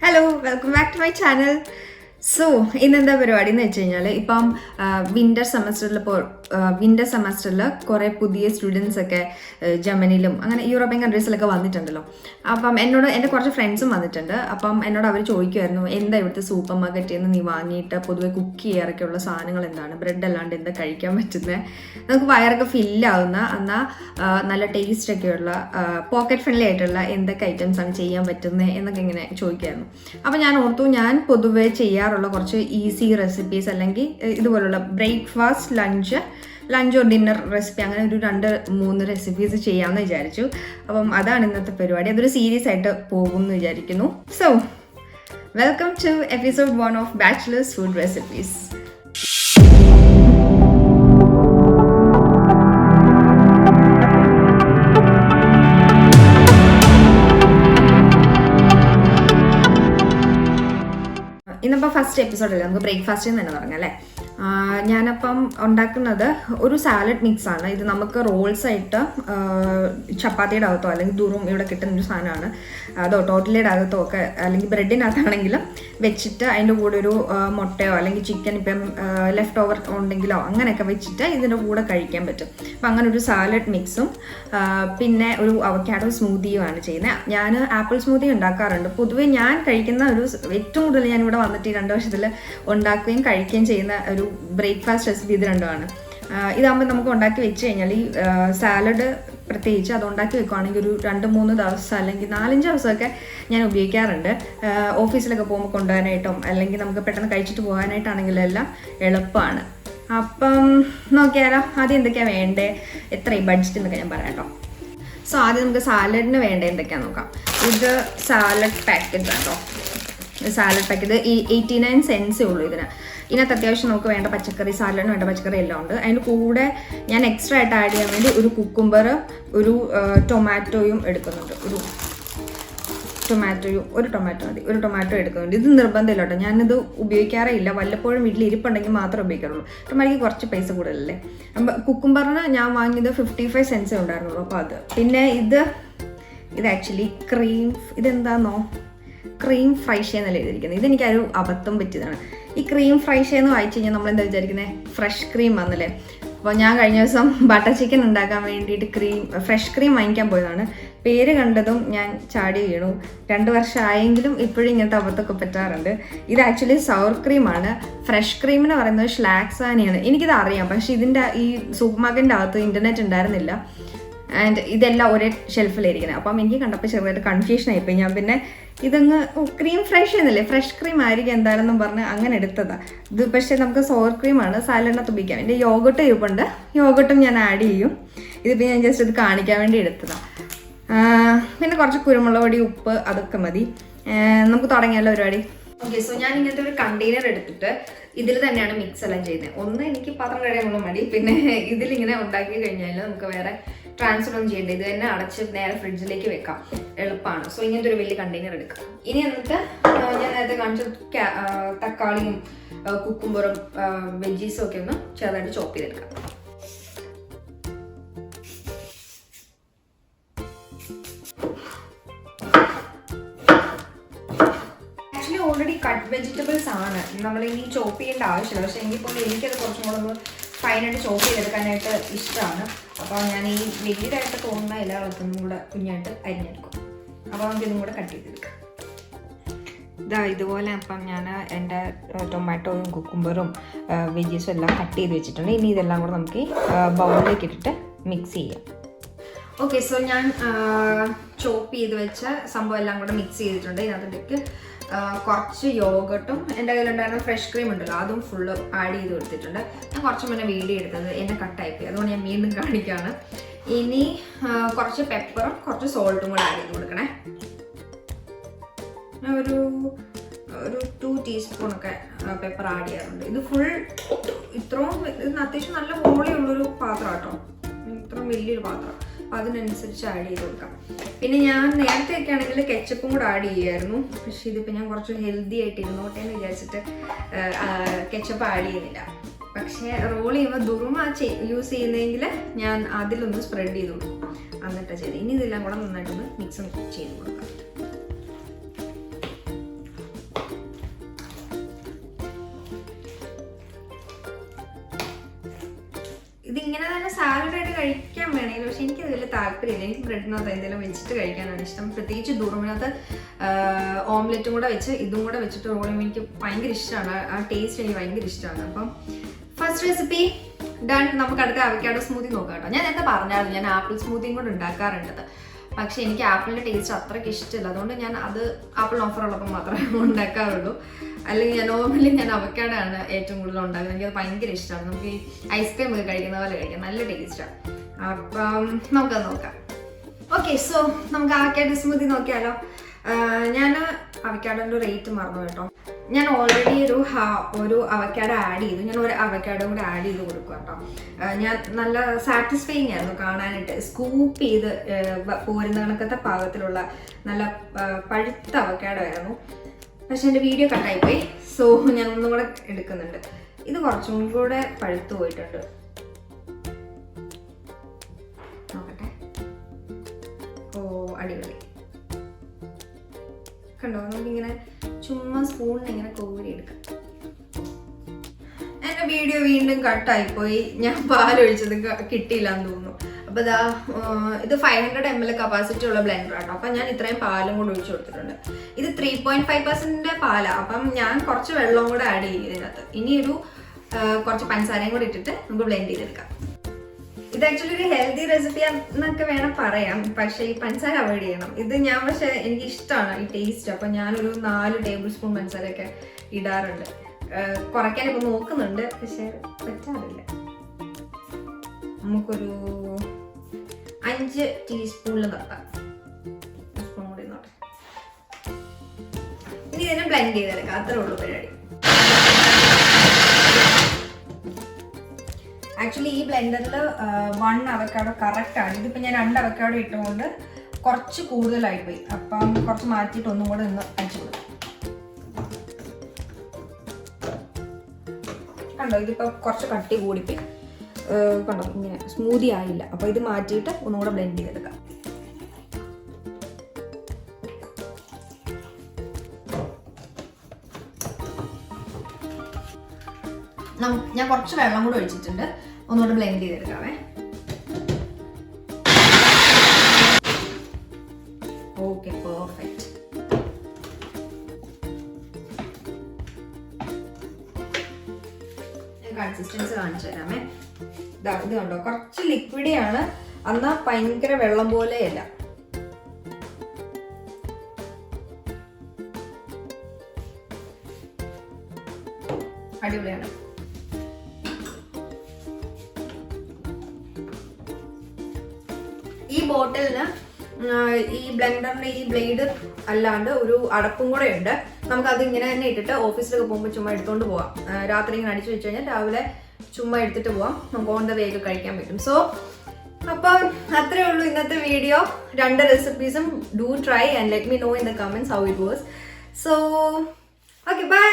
Hello, welcome back to my channel. So ഇന്നെന്താ പരിപാടി എന്ന് വെച്ച് കഴിഞ്ഞാൽ ഇപ്പം വിൻ്റർ സെമസ്റ്ററിൽ കുറേ പുതിയ സ്റ്റുഡൻസ് ഒക്കെ ജർമ്മനിയിലും അങ്ങനെ യൂറോപ്യൻ കൺട്രീസിലൊക്കെ വന്നിട്ടുണ്ടല്ലോ. അപ്പം എൻ്റെ കുറച്ച് ഫ്രണ്ട്സും വന്നിട്ടുണ്ട്. അപ്പം എന്നോട് അവർ ചോദിക്കുമായിരുന്നു, എന്താ ഇവിടുത്തെ സൂപ്പർ മാർക്കറ്റിൽ നിന്ന് നീ വാങ്ങിയിട്ട് പൊതുവെ കുക്ക് ചെയ്യാറൊക്കെയുള്ള സാധനങ്ങൾ എന്താണ്, ബ്രെഡ് അല്ലാണ്ട് എന്താ കഴിക്കാൻ പറ്റുന്നത്, നമുക്ക് വയറൊക്കെ ഫില്ലാവുന്ന എന്നാൽ നല്ല ടേസ്റ്റൊക്കെയുള്ള പോക്കറ്റ് ഫ്രണ്ട്ലി ആയിട്ടുള്ള എന്തൊക്കെ ഐറ്റംസ് ആണ് ചെയ്യാൻ പറ്റുന്നത് എന്നൊക്കെ ഇങ്ങനെ ചോദിക്കുമായിരുന്നു. അപ്പം ഞാൻ ഓർത്തു, ഞാൻ പൊതുവെ ചെയ്യാറുള്ള കുറച്ച് ഈസി റെസിപ്പീസ് അല്ലെങ്കിൽ ഇതുപോലുള്ള ബ്രേക്ക്ഫാസ്റ്റ് ലഞ്ചോ ഡിന്നർ റെസിപ്പി അങ്ങനെ ഒരു 2-3 റെസിപ്പീസ് ചെയ്യാമെന്ന് വിചാരിച്ചു. അപ്പം അതാണ് ഇന്നത്തെ പരിപാടി. അതൊരു സീരീസ് ആയിട്ട് പോകും എന്ന് വിചാരിക്കുന്നു. So welcome to episode 1 of bachelors food recipes. ഇന്നിപ്പോൾ ഫസ്റ്റ് എപ്പിസോഡല്ലേ, നമുക്ക് ബ്രേക്ക്ഫാസ്റ്റിൽ നിന്ന് തന്നെ തുടങ്ങാം അല്ലേ. ഞാനപ്പം ഉണ്ടാക്കുന്നത് ഒരു സാലഡ് മിക്സ് ആണ്. ഇത് നമുക്ക് റോൾസ് ആയിട്ട് ചപ്പാത്തിയുടെ അകത്തോ അല്ലെങ്കിൽ ദൂരം ഇവിടെ കിട്ടുന്നൊരു സാധനമാണ്. അതോ ടോട്ടലിയുടെ അകത്തോ ഒക്കെ അല്ലെങ്കിൽ ബ്രെഡിനകത്താണെങ്കിലും വെച്ചിട്ട് അതിൻ്റെ കൂടെ ഒരു മുട്ടയോ അല്ലെങ്കിൽ ചിക്കൻ ഇപ്പം ലെഫ്റ്റ് ഓവർ ഉണ്ടെങ്കിലോ അങ്ങനെയൊക്കെ വെച്ചിട്ട് ഇതിൻ്റെ കൂടെ കഴിക്കാൻ പറ്റും. അപ്പം അങ്ങനെ ഒരു സാലഡ് മിക്സും പിന്നെ ഒരു അവക്കാഡോ സ്മൂത്തിയുമാണ് ചെയ്യുന്നത്. ഞാൻ ആപ്പിൾ സ്മൂത്തി ഉണ്ടാക്കാറുണ്ട്. പൊതുവെ ഞാൻ കഴിക്കുന്ന ഏറ്റവും കൂടുതൽ ഞാനിവിടെ വന്നിട്ട് ഈ 2 വർഷത്തിൽ ഉണ്ടാക്കുകയും കഴിക്കുകയും ചെയ്യുന്ന ഒരു ബ്രേക്ക്ഫാസ്റ്റ് റെസിപ്പി ഇത് രണ്ടുമാണ്. ഇതാകുമ്പോൾ നമുക്ക് ഉണ്ടാക്കി വെച്ച് കഴിഞ്ഞാൽ ഈ സാലഡ് പ്രത്യേകിച്ച് അത് ഉണ്ടാക്കി വെക്കുകയാണെങ്കിൽ ഒരു 2-3 ദിവസം അല്ലെങ്കിൽ 4-5 ദിവസമൊക്കെ ഞാൻ ഉപയോഗിക്കാറുണ്ട്. ഓഫീസിലൊക്കെ പോകുമ്പോൾ കൊണ്ടുപോകാനായിട്ടും അല്ലെങ്കിൽ നമുക്ക് പെട്ടെന്ന് കഴിച്ചിട്ട് പോകാനായിട്ടാണെങ്കിലും എല്ലാം എളുപ്പമാണ്. അപ്പം നോക്കിയാലോ, ആദ്യം എന്തൊക്കെയാണ് വേണ്ടത്, എത്രയും ബഡ്ജറ്റ് എന്നൊക്കെ ഞാൻ പറയാം കേട്ടോ. സോ ആദ്യം നമുക്ക് സാലഡിന് വേണ്ട എന്തൊക്കെയാണെന്ന് നോക്കാം. ഇത് സാലഡ് പാക്കറ്റ് കേട്ടോ. സാലഡ് പാക്കറ്റ് 89 സെൻസേ ഉള്ളൂ ഇതിനകത്ത് അത്യാവശ്യം നമുക്ക് വേണ്ട പച്ചക്കറി, സാലഡിന് വേണ്ട പച്ചക്കറി എല്ലാം ഉണ്ട്. അതിൻ്റെ കൂടെ ഞാൻ എക്സ്ട്രാ ആയിട്ട് ആഡ് ചെയ്യാൻ വേണ്ടി ഒരു കുക്കുംബർ, ഒരു ടൊമാറ്റോയും എടുക്കുന്നുണ്ട്. ഒരു ടൊമാറ്റോ മതി, ഒരു ടൊമാറ്റോ എടുക്കുന്നുണ്ട്. ഇത് നിർബന്ധമില്ല കേട്ടോ, ഞാനിത് ഉപയോഗിക്കാറേ ഇല്ല. വല്ലപ്പോഴും വീട്ടിൽ ഇരിപ്പുണ്ടെങ്കിൽ മാത്രമേ ഉപയോഗിക്കാറുള്ളൂ. ടൊമാറ്റോയ്ക്ക് കുറച്ച് പൈസ കൂടുതലല്ലേ. അപ്പം കുക്കുംബറിന് ഞാൻ വാങ്ങിയത് 55 സെൻസേ ഉണ്ടായിരുന്നുള്ളൂ. അപ്പോൾ അത് പിന്നെ ഇത് ആക്ച്വലി ഇതെന്താണെന്നോ ക്രീം ഫ്രൈഷേ എന്നല്ല എഴുതിയിരിക്കുന്നത്. ഇതെനിക്കൊരു അബദ്ധം പറ്റിയതാണ്. ഈ ക്രീം ഫ്രൈഷേ എന്ന് വായിച്ചു കഴിഞ്ഞാൽ നമ്മളെന്താ വിചാരിക്കുന്നത്, ഫ്രഷ് ക്രീം ആണല്ലേ. അപ്പോൾ ഞാൻ കഴിഞ്ഞ ദിവസം ബട്ടർ ചിക്കൻ ഉണ്ടാക്കാൻ വേണ്ടിയിട്ട് ഫ്രഷ് ക്രീം വാങ്ങിക്കാൻ പോയതാണ്. പേര് കണ്ടതും ഞാൻ ചാടി വീണു. 2 വർഷമായെങ്കിലും ഇപ്പോഴും ഇങ്ങനത്തെ അബദ്ധമൊക്കെ പറ്റാറുണ്ട്. ഇത് ആക്ച്വലി സവർ ക്രീമാണ്. ഫ്രഷ് ക്രീമിന് പറയുന്നത് ഷ്ലാക്സാനിയാണ്. എനിക്കിത് അറിയാം, പക്ഷേ ഇതിൻ്റെ ഈ സൂപ്പർ മാർക്കറ്റിൻ്റെ അകത്ത് ഇൻ്റർനെറ്റ് ഉണ്ടായിരുന്നില്ല. ആൻഡ് ഇതെല്ലാം ഒരേ ഷെൽഫിലായിരിക്കുന്നത്. അപ്പം എനിക്ക് കണ്ടപ്പോൾ ചെറുതായിട്ട് കൺഫ്യൂഷൻ ആയിപ്പോയി. ഞാൻ പിന്നെ ഇതങ്ങ് ക്രീം ഫ്രഷ് എന്നല്ലേ, ഫ്രഷ് ക്രീം ആയിരിക്കും എന്താണെന്നും പറഞ്ഞ് അങ്ങനെ എടുത്തതാണ്. ഇത് പക്ഷേ നമുക്ക് സോർ ക്രീമാണ്, സാലഡിനകത്ത് ഉപയോഗിക്കാം. എൻ്റെ യോഗട്ട് ഇരിപ്പുണ്ട്, യോഗട്ടും ഞാൻ ആഡ് ചെയ്യും. ഇതിപ്പോൾ ഞാൻ ജസ്റ്റ് ഇത് കാണിക്കാൻ വേണ്ടി എടുത്തതാണ്. പിന്നെ കുറച്ച് കുരുമുളക് പൊടി, ഉപ്പ്, അതൊക്കെ മതി. നമുക്ക് തുടങ്ങിയാലോ പരിപാടി. ഓക്കെ, സോ ഞാൻ ഇങ്ങനത്തെ ഒരു കണ്ടെയ്നർ എടുത്തിട്ട് ഇതിൽ തന്നെയാണ് മിക്സ് എല്ലാം ചെയ്യുന്നത്. ഒന്ന് എനിക്ക് പാത്രം കഴിയാനുള്ള മടി, പിന്നെ ഇതിലിങ്ങനെ ഉണ്ടാക്കി കഴിഞ്ഞാൽ നമുക്ക് വേറെ ട്രാൻസ്ഫർ ഒന്നും ചെയ്യേണ്ട, ഇത് തന്നെ അടച്ച് നേരെ ഫ്രിഡ്ജിലേക്ക് വെക്കാം, എളുപ്പമാണ്. സോ ഇങ്ങനത്തെ ഒരു വലിയ കണ്ടെയ്നർ എടുക്കാം. ഇനി എന്നിട്ട് ഞാൻ നേരത്തെ കാണിച്ച തക്കാളിയും കുക്കുംബറും വെജീസും ഒക്കെ ഒന്ന് ചെറുതായിട്ട് ചോപ്പ് ചെയ്തെടുക്കാം. ഓൾറെഡി കട്ട് വെജിറ്റബിൾസ് ആണ്, നമ്മൾ ഇനി ചോപ്പ് ചെയ്യേണ്ട ആവശ്യമില്ല. പക്ഷേ എങ്കിപ്പോൾ എനിക്കത് കുറച്ചും കൂടെ ഒന്ന് ഫൈനായിട്ട് ചോപ്പ് ചെയ്തെടുക്കാനായിട്ട് ഇഷ്ടമാണ്. അപ്പോൾ ഞാൻ ഈ വലിയതായിട്ട് തോന്നുന്ന എല്ലാ വളർത്തുന്നും കൂടെ കുഞ്ഞായിട്ട് അരിഞ്ഞെടുക്കും. അപ്പോൾ നമുക്ക് ഇതും കൂടെ കട്ട് ചെയ്തെടുക്കാം. ഇതുപോലെ അപ്പം ഞാൻ എൻ്റെ ടൊമാറ്റോയും കുക്കുംബറും വെജീസും എല്ലാം കട്ട് ചെയ്ത് വെച്ചിട്ടുണ്ട്. ഇനി ഇതെല്ലാം കൂടെ നമുക്ക് ബൗളിലേക്ക് ഇട്ടിട്ട് മിക്സ് ചെയ്യാം. ഓക്കെ, സോ ഞാൻ ചോപ്പ് ചെയ്ത് വെച്ച സംഭവം എല്ലാം കൂടെ മിക്സ് ചെയ്തിട്ടുണ്ട്. ഇതിനകത്തേക്ക് കുറച്ച് യോഗട്ടും എൻ്റെ കയ്യിലുണ്ടായിരുന്ന ഫ്രഷ് ക്രീം ഉണ്ടല്ലോ അതും ഫുള്ള് ആഡ് ചെയ്ത് കൊടുത്തിട്ടുണ്ട്. ഞാൻ കുറച്ച് മുന്നേ വീഡിയോ എടുത്തത് എൻ്റെ കട്ടായിപ്പോയി, അതുകൊണ്ട് ഞാൻ വീണ്ടും കാണിക്കുകയാണ്. ഇനി കുറച്ച് പെപ്പറും കുറച്ച് സോൾട്ടും കൂടെ ആഡ് ചെയ്ത് കൊടുക്കണേ. ഒരു 2 ടീസ്പൂണൊക്കെ പെപ്പർ ആഡ് ചെയ്യാറുണ്ട്. ഇത് ഇതിന് അത്യാവശ്യം നല്ല വോളിയുള്ളൊരു പാത്രം കേട്ടോ, ഇത്രയും വലിയൊരു പാത്രം. അപ്പോൾ അതിനനുസരിച്ച് ആഡ് ചെയ്ത് കൊടുക്കാം. പിന്നെ ഞാൻ നേരത്തെയൊക്കെ ആണെങ്കിൽ കെച്ചപ്പും കൂടെ ആഡ് ചെയ്യുമായിരുന്നു. പക്ഷേ ഇതിപ്പോൾ ഞാൻ കുറച്ച് ഹെൽത്തി ആയിട്ട് ഇരുന്നോട്ടെ എന്ന് വിചാരിച്ചിട്ട് കെച്ചപ്പ് ആഡ് ചെയ്യുന്നില്ല. പക്ഷേ റോൾ ചെയ്യുമ്പോൾ ദുറുമ യൂസ് ചെയ്യുന്നതെങ്കിൽ ഞാൻ അതിലൊന്ന് സ്പ്രെഡ് ചെയ്ത് കൊടുക്കും, എന്നിട്ടാണ് ചെയ്ത്. ഇനി ഇതെല്ലാം കൂടെ നന്നായിട്ടൊന്ന് മിക്സ് ചെയ്ത് കൊടുക്കാം. സാലഡായിട്ട് കഴിക്കാൻ വേണമെങ്കിൽ, പക്ഷെ എനിക്കത് വലിയ താല്പര്യമില്ല. എനിക്ക് ബ്രെഡിനകത്ത് എന്തെങ്കിലും വെച്ചിട്ട് കഴിക്കാനാണ് ഇഷ്ടം. പ്രത്യേകിച്ച് ദൂരമിനകത്ത് ഓംലെറ്റും കൂടെ വെച്ച് ഇതും കൂടെ വെച്ചിട്ട് റോൾ ചെയ്യുമ്പോൾ എനിക്ക് ഭയങ്കര ഇഷ്ടമാണ്. ആ ടേസ്റ്റ് എനിക്ക് ഭയങ്കര ഇഷ്ടമാണ്. അപ്പം ഫസ്റ്റ് റെസിപ്പി ഡൺ. നമുക്ക് അടുത്ത അവക്കാഡോ സ്മൂത്തി നോക്കാം കേട്ടോ. ഞാൻ എന്താ പറഞ്ഞായിരുന്നു, ഞാൻ ആപ്പിൾ സ്മൂത്തിയും കൂടെ ഉണ്ടാക്കാറുണ്ടത്. പക്ഷെ എനിക്ക് ആപ്പിളിൻ്റെ ടേസ്റ്റ് അത്രയ്ക്ക് ഇഷ്ടമില്ല. അതുകൊണ്ട് ഞാൻ അത് ആപ്പിൾ ഓഫർ ഉള്ളപ്പോൾ മാത്രമേ ഉണ്ടാക്കാറുള്ളൂ. അല്ലെങ്കിൽ നോർമലി ഞാൻ അവക്കാഡോ ആണ് ഏറ്റവും കൂടുതൽ ഉണ്ടാക്കുന്നത്. എനിക്കത് ഭയങ്കര ഇഷ്ടമാണ്. നമുക്ക് ഈ ഐസ്ക്രീം ഒക്കെ കഴിക്കുന്ന പോലെ കഴിക്കാം, നല്ല ടേസ്റ്റാണ്. അപ്പം നമുക്കത് നോക്കാം. ഓക്കെ, സോ നമുക്ക് അവക്കാഡോ സ്മൂത്തി നോക്കിയാലോ. ഞാൻ അവക്കാഡോൻ്റെ റേറ്റ് മറന്നു കേട്ടോ. ഞാൻ ഓൾറെഡി ഒരു അവക്കാഡോ ആഡ് ചെയ്തു. ഞാൻ ഒരു അവക്കാഡോ കൂടെ ആഡ് ചെയ്ത് കൊടുക്കുക കേട്ടോ. ഞാൻ നല്ല സാറ്റിസ്ഫൈങ് ആയിരുന്നു കാണാനായിട്ട്. സ്കൂപ്പ് ചെയ്ത് പോരുന്ന കണക്കത്തെ പാകത്തിലുള്ള നല്ല പഴുത്ത അവക്കാഡോ ആയിരുന്നു. പക്ഷെ എൻ്റെ വീഡിയോ കട്ടായിപ്പോയി. സോ ഞാൻ ഒന്നും കൂടെ എടുക്കുന്നുണ്ട്. ഇത് കുറച്ചും കൂടെ പഴുത്തു പോയിട്ടുണ്ട്. നോക്കട്ടെ. ഓ, അടിപൊളി. കണ്ടോ, നമുക്കിങ്ങനെ ചുമ്മാ സ്പൂണിന് ഇങ്ങനെ കോരി എടുക്കാം. എൻ്റെ വീഡിയോ വീണ്ടും കട്ടായിപ്പോയി. ഞാൻ പാലൊഴിച്ചത് കിട്ടിയില്ല എന്ന് തോന്നുന്നു. അപ്പോൾ ഇത് 500 ml കപ്പാസിറ്റി ഉള്ള ബ്ലെൻഡർ ആട്ടോ. അപ്പം ഞാൻ ഇത്രയും പാലും കൂടെ ഒഴിച്ചു കൊടുത്തിട്ടുണ്ട്. ഇത് 3.5% പാലാണ്. അപ്പം ഞാൻ കുറച്ച് വെള്ളവും കൂടെ ആഡ് ചെയ്യും ഇതിനകത്ത്. ഇനി കുറച്ച് പഞ്ചസാരയും കൂടെ ഇട്ടിട്ട് നമുക്ക് ബ്ലെൻഡ് ചെയ്തെടുക്കാം. ഇത് ആക്ച്വലി ഒരു ഹെൽത്തി റെസിപ്പി എന്നൊക്കെ വേണം പറയാം. പക്ഷേ ഈ പഞ്ചസാര അവോയ്ഡ് ചെയ്യണം. ഇത് ഞാൻ പക്ഷേ എനിക്ക് ഇഷ്ടമാണ് ഈ ടേസ്റ്റ്. അപ്പം ഞാനൊരു 4 ടേബിൾ സ്പൂൺ പഞ്ചസാരയൊക്കെ ഇടാറുണ്ട്. കുറയ്ക്കാൻ ഇപ്പം നോക്കുന്നുണ്ട്, പക്ഷെ പറ്റാറില്ല. നമുക്കൊരു 5 ടീസ്പൂണിൽ നിർത്താം. ടീസ്പൂൺ കൂടി നോട്ടെ. ഇനി ഇതിനെ ബ്ലെൻഡ് ചെയ്തെടുക്കാം. അത്രേ ഉള്ളൂ പരിപാടി. ആക്ച്വലി ഈ ബ്ലെൻഡറിൽ 1 അവക്കാഡോ കറക്റ്റാണ്. ഇതിപ്പോൾ ഞാൻ 2 അവക്കാഡോ ഇട്ടുകൊണ്ട് കുറച്ച് കൂടുതലായിപ്പോയി. അപ്പം കുറച്ച് മാറ്റിയിട്ട് ഒന്നും കൂടെ ഒന്ന് അടിച്ചു കൊടുക്കും. കണ്ടോ, ഇതിപ്പോൾ കുറച്ച് കട്ടി കൂടിപ്പോയി. കണ്ടോ, ഇങ്ങനെ സ്മൂതി ആയില്ല. അപ്പോൾ ഇത് മാറ്റിയിട്ട് ഒന്നുകൂടെ ബ്ലെൻഡ് ചെയ്തെടുക്കാം. ഞാൻ കുറച്ച് വെള്ളം കൂടെ ഒഴിച്ചിട്ടുണ്ട്. ഒന്നുകൂടെ ബ്ലെൻഡ് ചെയ്തെടുക്കാവേ. Okay, perfect. ഞാൻ കൺസിസ്റ്റൻസി കാണിച്ചു തരാമേ. ഇത് കണ്ടോ, കുറച്ച് ലിക്വിഡിയാണ്, എന്നാൽ ഭയങ്കര വെള്ളം പോലെയല്ല. അടിപൊളിയാണ്. ഈ ബോട്ടിലിന് ഈ ബ്ലെൻഡറിന്റെ ഈ ബ്ലേഡ് അല്ലാണ്ട് ഒരു അടപ്പും കൂടെ ഉണ്ട്. നമുക്കത് ഇങ്ങനെ തന്നെ ഇട്ടിട്ട് ഓഫീസിലൊക്കെ പോകുമ്പോൾ ചുമ്മാ എടുത്തോണ്ട് പോവാം. രാത്രി ഇങ്ങനെ അടിച്ചു വെച്ച് കഴിഞ്ഞാൽ രാവിലെ ചുമ്മാ എടുത്തിട്ട് പോവാം. നമുക്ക് ഓൺ ദ വേ ഒക്കെ കഴിക്കാൻ പറ്റും. സോ അപ്പം അത്രേ ഉള്ളൂ ഇന്നത്തെ വീഡിയോ. 2 റെസിപ്പീസും do try and let me know in the comments how it was. So okay, by.